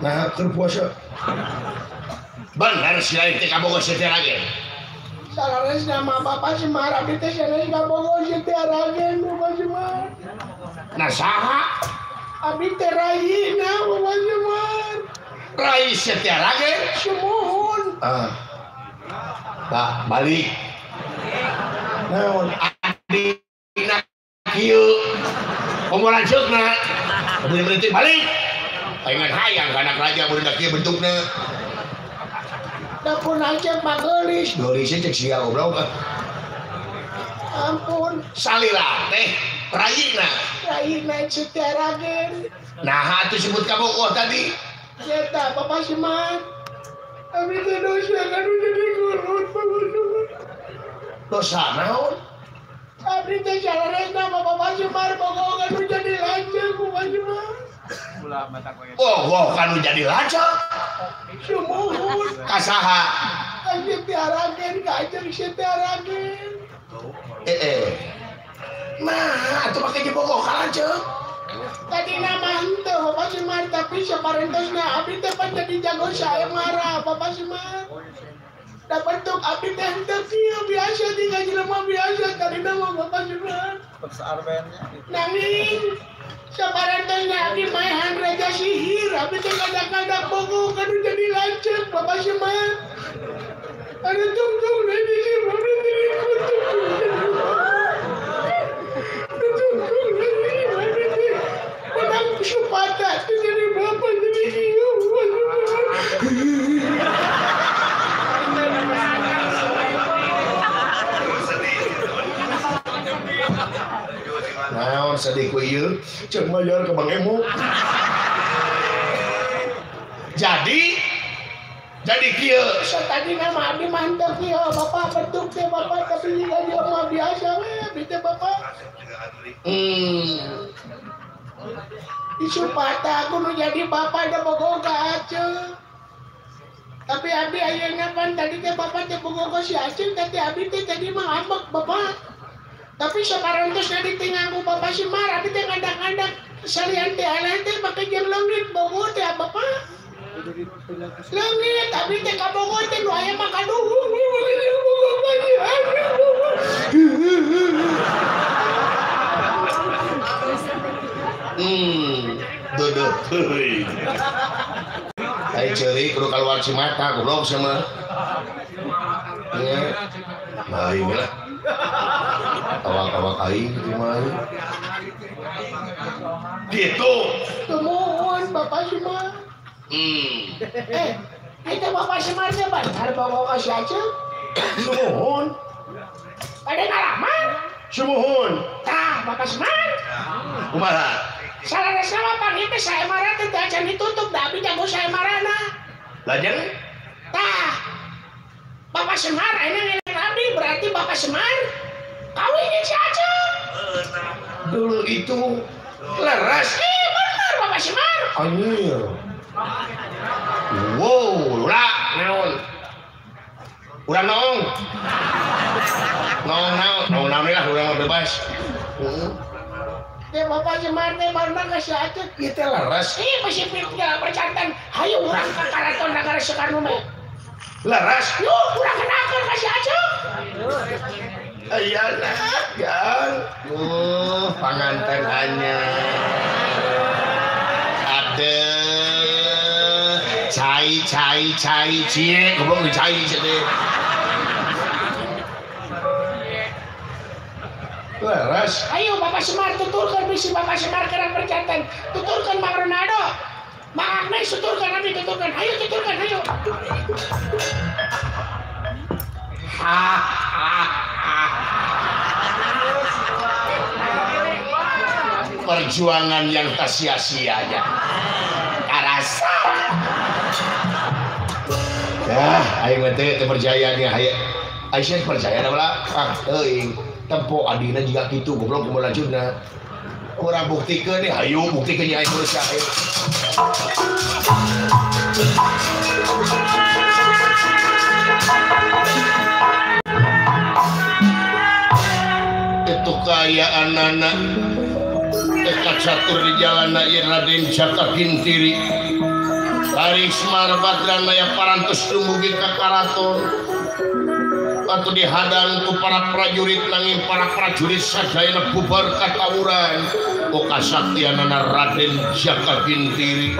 Nah keur puasa bener si lain teh kabogoh setia ragen salares nama Bapak Semar abdi teh sanes kabogoh setia ragen Bapak Semar nah saha abdi teh raihna Bapak Semar raih setia ragen semuhun balik naon adina kieu komo lanceukna berhenti balik pengen hayang kana raja budak kieu bentukna dapun aja Pak Gelis gelisnya cek sia goblok ampun salira teh raihna setia ragen nah atuh sebut kabogoh tadi eta Bapak Semar abdi teh dosa kanu jadi gulut Bapak Semar dosa naon abdi teh salares nama Bapak Semar bogoh kanu jadi lanceuk Bapak Semar oh kanu jadi lanceuk semuhun kasaha setia ragen kajeng setia ragen nah atuh make bogoh ka lanceuk tadi nama henteu Bapak Semar tapi saparentosna abdi teh pan jadi jago saemara Bapak Semar da bentuk abdi teh henteu kieu biasa tinggal jelema biasa tadi nama Bapak Semar nanging saparentosna abdi maehan raja sihir abdi teh kadak-kadak bogoh kanu jadi lanceuk Bapak Semar ada tungtung lagi sih abdi teh menang sepatah itu jadi bapak jadi hiu naon sedih ku ieu ceuk mayor ke Bang Emu jadi kieu tadi nama abdi mantep kieu bapak bentuk teh bapak tapi juga dia mah biasa we abdi teh bapak isu patah aku nu jadi bapak da bogoh ka Aceh tapi abdi ayeuna pan tadi teh bapak teh bogoh ka si Aceh tapi abdi teh tadi mah ambek bapak tapi saparentosna ditinggalku Bapak Semar abdi teh ngadak-ngadak salian teh aleh teh make jeung leungit bogoh teh bapak leungit abdi teh ka bogoh teh nu aya mah kaduhung duduk heuy ai ceuri kudu kaluar Cimata goblok sama nya bae lah awak-awak aing gitu mah gitu mohon Bapak Semar itu Bapak Semar teh benar bogoh ka si Aceh sumuhun pada ngalamar sumuhun tah Bapak Semar kumaha salaresna mah panggil teh saemara teh acan ditutup da abdi jago saemarana lajeng tah Bapak Semar ayeuna ngelek abdi berarti Bapak Semar kawin jeung si Aceh dulu itu leres bener Bapak Semar anjir wow ulah naon urang naon lah urang bebas teh Bapak Semar teh barna ka si Aceh ieu teh leres masih pikir percantan hayu urang ka Karaton Nagara Soekarno mah leres yuk urang kenakeun ka si Aceh ayeuna gan panganten aduh cai cie goblok cai teh leres ayo Bapak Semar tuturkan bisi Bapak Semar kerang percantan tuturkan Mang Ronaldo Mang Agnes tuturkan abdi tuturkan ayo tuturkan ayo perjuangan yang tak sia-sianya karasa ya aing teh percaya nih aya Aisyah percaya da bala euy tempo adina juga kitu goblok kumaha lanjutna urang buktikeun nih hayu buktikeun nya aing geus aing itu kayaan anak dekat catur di jalan Raden Jaka Gintiri Karisma Badran Maya parantos dumugi ka karaton atau dihadang ku para prajurit nanging para prajurit sadayana bubar katawuran o kasaktianana Raden Jaka Gintiri.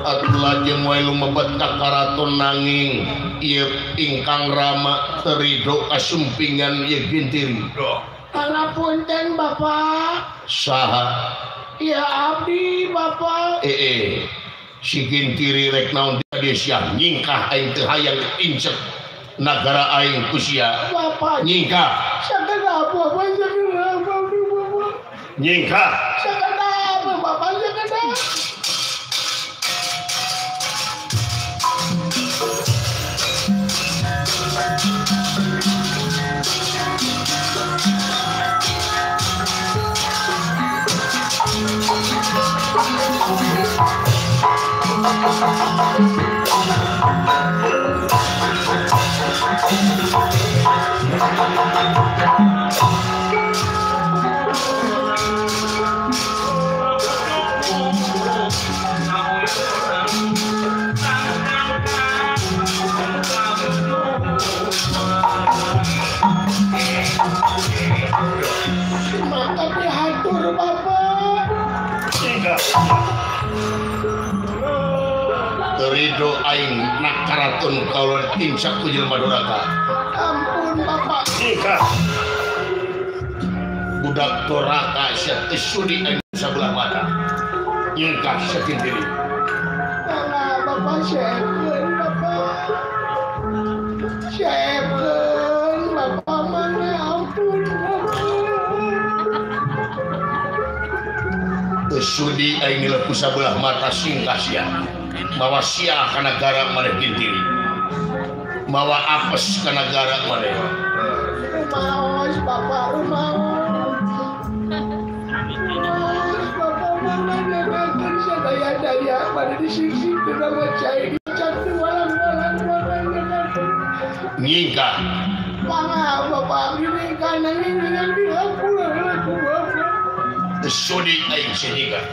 Atuh lajeng wae lumebet ka karaton nanging ieu ingkang Rama terido kasumpingan ieu Gintiri. Pangapunten Bapak. Saha? Ya abdi Bapak. Si Gintiri rek naon dia sia nyingkah aing teu hayang incek nagara aing ku sia. Bapak Nyingkah. sakana Bapak sakana Bapak. Nyingkah. Sakana Bapak sakana. Tapi hatur Bapak. Terido aing nak karaton kaula timsak ku jelema duraka. Ampun Bapak. Budak duraka sia teu sudi aing sabelah mata. Nyingkah sakintiri. Nah, Bapak siekeun Bapak. Siekeun Bapak mana ampun Bapak. Teu sudi aing nilepu sabelah mata singkah sia. Mawa sia ka nagara maneh Gintiri. Mawa apes ka nagara maneh. Rumaos Bapak rumaos. Bapak mana nenekkeun sadaya-daya pada disik-sik dina macai dicat walang-walang Nyingkah. Pangah Bapak gini kana ngingan dihapura ku Bapak. Teu sudi aing senyingkah.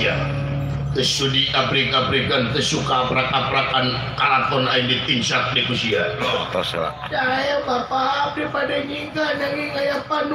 sia. Tesudi abrik-abrikan tesuka aprak-aprakan karaton aing ditinsak di kusia. Saya bapak abdi pada nyingga nanging aya panu